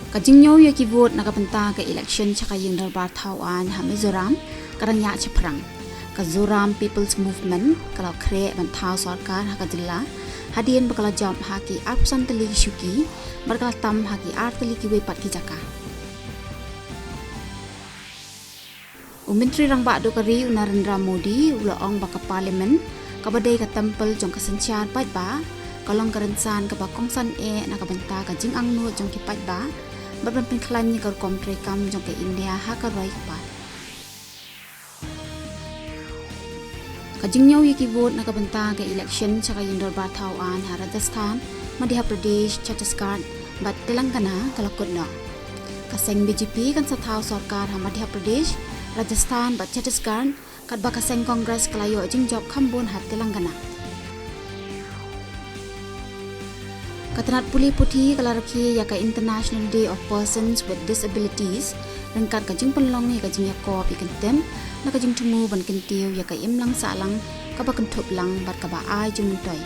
Kajing nyaw ya ki vote nakapenta ke election chaka yung darbar tauan ha Mizoram karang ya chaprang. Kazoram People's Movement kalau kre bantau sarkar ha kadilla hadian bakala jam haki arpsan teli syuki bakala tam haki arteli ki wepat ki jaka. Menteri rang bakdo kari Narendra Modi ulaong baka parlimen kabadai ka tempel jong kasensyar pat ba kalong karensan ka bakongsan nakabenta ka jing angnu jong ki pat ba barban penklan ni kar komtre kam jong ke India ha ka roi pa kajing nyaw yaki vote nakabenta ka election chaka yung darbar tauan ha Rajasthan Madhya Pradesh Chhattisgarh bat Telangana kalakot na kaseng BJP kan sa tau sarkar ha Madhya Pradesh Rajasthan bat Chhattisgarh kat bakaseng Kongres kalayo jing job kambon hat Telangana. Katanat puli puti kalaraki yaka International Day of Persons with Disabilities rengkat kajing penlong yaka jing yakob ikentem na kajing tumu ban kentiu yaka imlang salang kabakentup lang bat kabaay jing mentoy.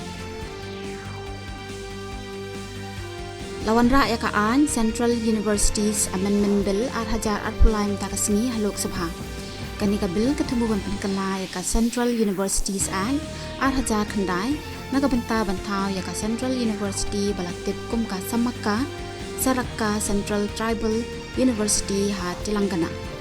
Lawan ra yaka an Central Universities Amendment Bill Hajar Arpulaim takasngi halok sabha. Kani ka bill ketemu ban penkala yaka Central Universities Act Hajar khandai nakabenta bantau yaka Central University balaktip kum ka Samakka Sarakka Central Tribal University ha Telangana.